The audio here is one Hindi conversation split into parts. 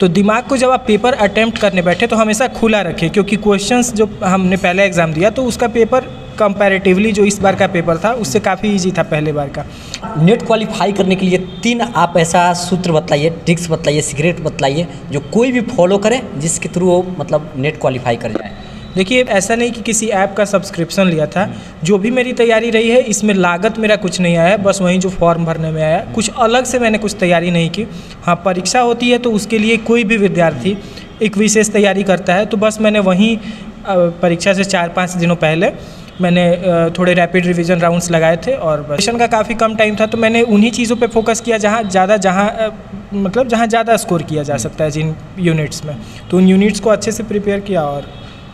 तो दिमाग को जब आप पेपर अटेम्प्ट करने बैठे तो हमेशा खुला रखें, क्योंकि क्वेश्चंस जो हमने पहला एग्ज़ाम दिया तो उसका पेपर कंपैरेटिवली जो इस बार का पेपर था उससे काफ़ी इजी था पहले बार का। नेट क्वालिफाई करने के लिए 3 आप ऐसा सूत्र बताइए, ट्रिक्स बताइए, सीक्रेट बताइए जो कोई भी फॉलो करे जिसके थ्रू वो मतलब नेट क्वालिफाई कर जाए। देखिए, ऐसा नहीं कि किसी ऐप का सब्सक्रिप्शन लिया था। जो भी मेरी तैयारी रही है इसमें लागत मेरा कुछ नहीं आया, बस वहीं जो फॉर्म भरने में आया, कुछ अलग से मैंने कुछ तैयारी नहीं की। हाँ, परीक्षा होती है तो उसके लिए कोई भी विद्यार्थी एक विशेष तैयारी करता है, तो बस मैंने वहीं परीक्षा से 4-5 दिनों पहले मैंने थोड़े रैपिड रिवीजन राउंड्स लगाए थे और सेशन का काफ़ी कम टाइम था तो मैंने उन्हीं चीज़ों पे फोकस किया जहाँ ज़्यादा स्कोर किया जा सकता है जिन यूनिट्स में, तो उन यूनिट्स को अच्छे से प्रिपेयर किया और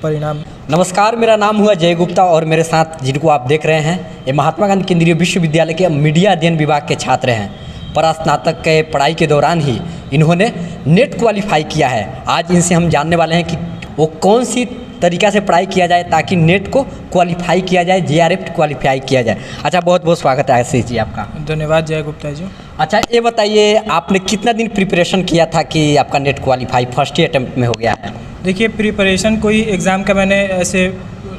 परिणाम। नमस्कार, मेरा नाम हुआ जय गुप्ता और मेरे साथ जिनको आप देख रहे हैं ये महात्मा गांधी केंद्रीय विश्वविद्यालय के मीडिया अध्ययन विभाग के छात्र हैं। परास्नातक के पढ़ाई के दौरान ही इन्होंने नेट क्वालिफाई किया है। आज इनसे हम जानने वाले हैं कि वो कौन सी तरीक़ा से पढ़ाई किया जाए ताकि नेट को क्वालिफाई किया जाए, JRF क्वालिफाई किया जाए। अच्छा, बहुत बहुत स्वागत है आशीष जी आपका। धन्यवाद जय गुप्ता जी। अच्छा, ये बताइए आपने कितना दिन प्रिपरेशन किया था कि आपका नेट क्वालिफाई फर्स्ट ही अटेम्प्ट में हो गया है? देखिए, प्रिपरेशन कोई एग्ज़ाम का मैंने ऐसे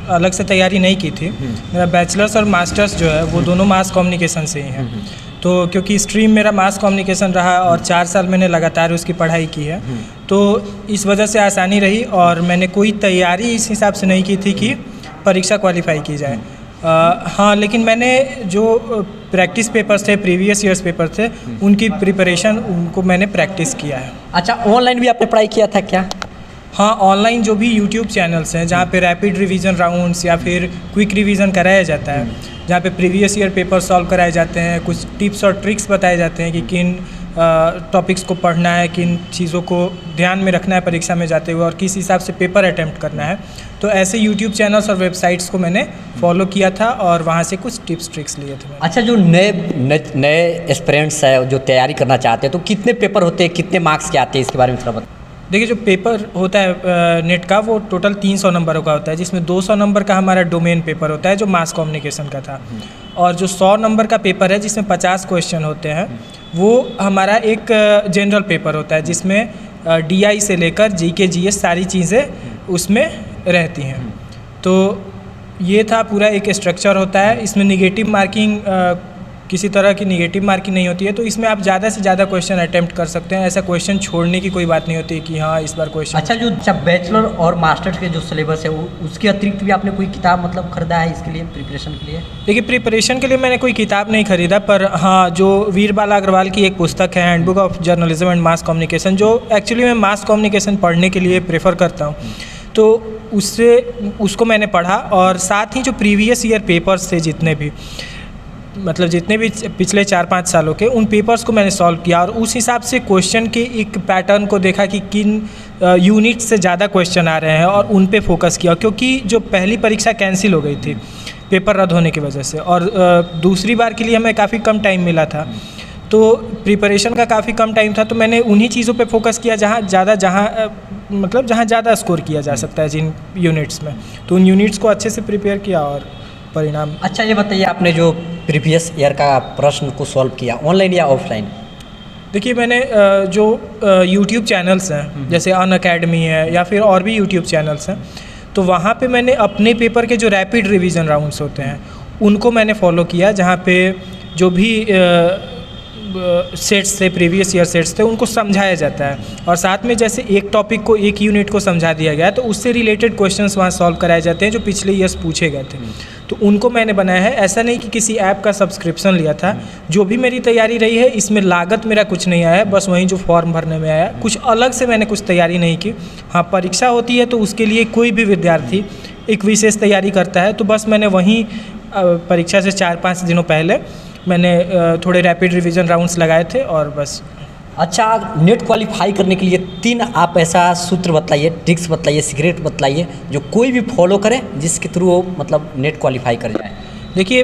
अलग से तैयारी नहीं की थी। मेरा बैचलर्स और मास्टर्स जो है वो दोनों मास कम्युनिकेशन से ही हैं। तो क्योंकि स्ट्रीम मेरा मास कम्युनिकेशन रहा और 4 साल मैंने लगातार उसकी पढ़ाई की है, तो इस वजह से आसानी रही और मैंने कोई तैयारी इस हिसाब से नहीं की थी कि परीक्षा क्वालिफाई की जाए। हाँ, लेकिन मैंने जो प्रैक्टिस पेपर्स थे, प्रीवियस ईयर्स पेपर थे, उनकी प्रिपरेशन उनको मैंने प्रैक्टिस किया है। अच्छा, ऑनलाइन भी आपने पढ़ाई किया था क्या? हाँ, ऑनलाइन जो भी यूट्यूब चैनल्स हैं जहाँ पे रैपिड रिवीजन राउंड्स या फिर क्विक रिवीजन कराया जाता है, जहाँ पे प्रीवियस ईयर पेपर सॉल्व कराए जाते हैं, कुछ टिप्स और ट्रिक्स बताए जाते हैं कि किन टॉपिक्स को पढ़ना है, किन चीज़ों को ध्यान में रखना है परीक्षा में जाते हुए और किस हिसाब से पेपर अटेम्प्ट करना है, तो ऐसे यूट्यूब चैनल्स और वेबसाइट्स को मैंने फॉलो किया था और वहाँ से कुछ टिप्स ट्रिक्स लिए थे। अच्छा, जो नए एस्पिरेंट्स है जो तैयारी करना चाहते हैं तो कितने पेपर होते हैं, कितने मार्क्स के आते हैं, इसके बारे में थोड़ा बताइए। देखिए, जो पेपर होता है नेट का वो टोटल 300 नंबरों का होता है, जिसमें 200 नंबर का हमारा डोमेन पेपर होता है जो मास कम्युनिकेशन का था, और जो 100 नंबर का पेपर है जिसमें 50 क्वेश्चन होते हैं वो हमारा एक जनरल पेपर होता है जिसमें DI से लेकर GK GS सारी चीज़ें उसमें रहती हैं। तो ये था पूरा एक स्ट्रक्चर होता है। इसमें निगेटिव मार्किंग किसी तरह की निगेटिव मार्किंग नहीं होती है, तो इसमें आप ज़्यादा से ज़्यादा क्वेश्चन अटेम्प्ट कर सकते हैं। ऐसा क्वेश्चन छोड़ने की कोई बात नहीं होती है कि हाँ इस बार क्वेश्चन। अच्छा, जो बैचलर और मास्टर्स के जो सिलेबस है उसके अतिरिक्त भी आपने कोई किताब मतलब खरीदा है इसके लिए प्रिपरेशन के लिए? देखिए, प्रिपरेशन के लिए मैंने कोई किताब नहीं खरीदा, पर हाँ जो वीर बाला अग्रवाल की एक पुस्तक है handbook of journalism and mass communication, जो एक्चुअली मैं मास कम्युनिकेशन पढ़ने के लिए प्रेफर करता हूँ, तो उसको मैंने पढ़ा और साथ ही जो प्रीवियस ईयर पेपर्स थे जितने भी पिछले 4-5 सालों के, उन पेपर्स को मैंने सॉल्व किया और उस हिसाब से क्वेश्चन के एक पैटर्न को देखा कि किन यूनिट से ज़्यादा क्वेश्चन आ रहे हैं और उन पे फोकस किया। क्योंकि जो पहली परीक्षा कैंसिल हो गई थी पेपर रद्द होने की वजह से और दूसरी बार के लिए हमें काफ़ी कम टाइम मिला था, तो प्रिपरेशन का काफ़ी कम टाइम था, तो मैंने उन्हीं चीज़ों पे फोकस किया जहाँ ज़्यादा स्कोर किया जा सकता है जिन यूनिट्स में, तो उन यूनिट्स को अच्छे से प्रिपेयर किया और परिणाम। अच्छा, ये बताइए आपने जो प्रीवियस ईयर का प्रश्न को सॉल्व किया ऑनलाइन या ऑफलाइन? देखिए, मैंने जो यूट्यूब चैनल्स हैं जैसे अनअकैडमी है या फिर और भी यूट्यूब चैनल्स हैं, तो वहाँ पे मैंने अपने पेपर के जो रैपिड रिवीजन राउंड्स होते हैं उनको मैंने फॉलो किया, जहाँ पे जो भी सेट्स थे, प्रीवियस ईयर सेट्स थे, उनको समझाया जाता है और साथ में जैसे एक टॉपिक को एक यूनिट को समझा दिया गया तो उससे रिलेटेड क्वेश्चंस वहाँ सॉल्व कराए जाते हैं जो पिछले ईयर्स पूछे गए थे, तो उनको मैंने बनाया है। ऐसा नहीं कि किसी ऐप का सब्सक्रिप्शन लिया था। जो भी मेरी तैयारी रही है इसमें लागत मेरा कुछ नहीं आया, बस वहीं जो फॉर्म भरने में आया, कुछ अलग से मैंने कुछ तैयारी नहीं की। हाँ, परीक्षा होती है तो उसके लिए कोई भी विद्यार्थी एक विशेष तैयारी करता है, तो बस मैंने वहीं परीक्षा से 4-5 दिनों पहले मैंने थोड़े रैपिड रिवीजन राउंड्स लगाए थे और बस। अच्छा, नेट क्वालिफाई करने के लिए 3 आप ऐसा सूत्र बताइए, ट्रिक्स बताइए, सीक्रेट बताइए जो कोई भी फॉलो करे जिसके थ्रू वो मतलब नेट क्वालिफाई कर जाए। देखिए,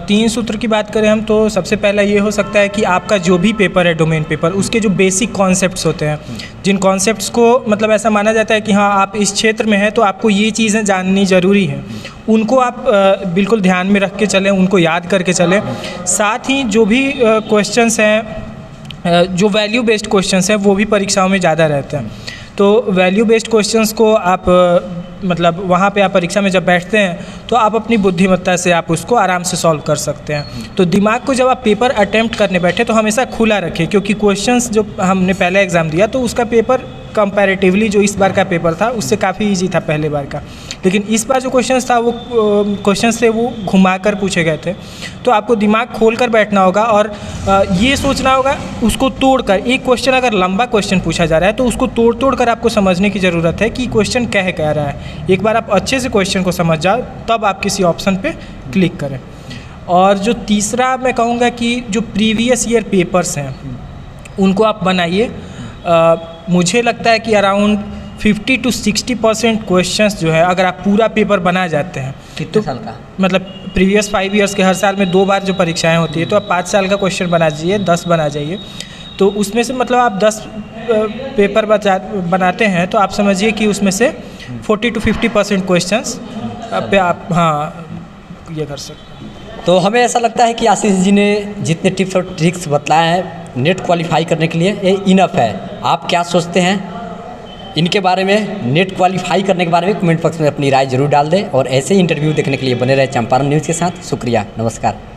3 सूत्र की बात करें हम तो सबसे पहला ये हो सकता है कि आपका जो भी पेपर है डोमेन पेपर, उसके जो बेसिक कॉन्सेप्ट्स होते हैं, जिन कॉन्सेप्ट्स को मतलब ऐसा माना जाता है कि हाँ आप इस क्षेत्र में हैं तो आपको ये चीज़ें जाननी ज़रूरी है, उनको आप बिल्कुल ध्यान में रख के चलें, उनको याद करके चलें। साथ ही जो भी क्वेश्चंस हैं जो वैल्यू बेस्ड क्वेश्चंस हैं वो भी परीक्षाओं में ज़्यादा रहते हैं। तो वैल्यू बेस्ड क्वेश्चंस को आप मतलब वहाँ पे आप परीक्षा में जब बैठते हैं तो आप अपनी बुद्धिमत्ता से आप उसको आराम से सॉल्व कर सकते हैं। तो दिमाग को जब आप पेपर अटेम्प्ट करने बैठे तो हमेशा खुला रखें, क्योंकि क्वेश्चंस जो हमने पहले एग्ज़ाम दिया तो उसका पेपर कंपैरेटिवली जो इस बार का पेपर था उससे काफ़ी इजी था पहले बार का, लेकिन इस बार जो क्वेश्चंस था वो क्वेश्चंस थे वो घुमा कर पूछे गए थे। तो आपको दिमाग खोल कर बैठना होगा और ये सोचना होगा उसको तोड़कर, एक क्वेश्चन अगर लंबा क्वेश्चन पूछा जा रहा है तो उसको तोड़ कर आपको समझने की ज़रूरत है कि क्वेश्चन कह रहा है। एक बार आप अच्छे से क्वेश्चन को समझ जाओ तब आप किसी ऑप्शन पे क्लिक करें। और जो तीसरा मैं कहूँगा कि जो प्रीवियस ईयर पेपर्स हैं उनको आप बनाइए। मुझे लगता है कि अराउंड 50 to 60% क्वेश्चंस जो है अगर आप पूरा पेपर बना जाते हैं कितने साल का, मतलब प्रीवियस 5 ईयर्स के हर साल में 2 बार जो परीक्षाएं होती है तो आप 5 साल का क्वेश्चन बना जाइए, 10 बना जाइए। तो उसमें से मतलब आप 10 पेपर बनाते हैं तो आप समझिए कि उसमें से 40 to 50% क्वेश्चंस पे आप ये कर सकते हैं। तो हमें ऐसा लगता है कि आशीष जी ने जितने टिप्स और ट्रिक्स बताए हैं नेट क्वालिफाई करने के लिए ये इनफ है। आप क्या सोचते हैं इनके बारे में, नेट क्वालिफाई करने के बारे में कमेंट बॉक्स में अपनी राय जरूर डाल दें और ऐसे ही इंटरव्यू देखने के लिए बने रहे चंपारण न्यूज़ के साथ। शुक्रिया, नमस्कार।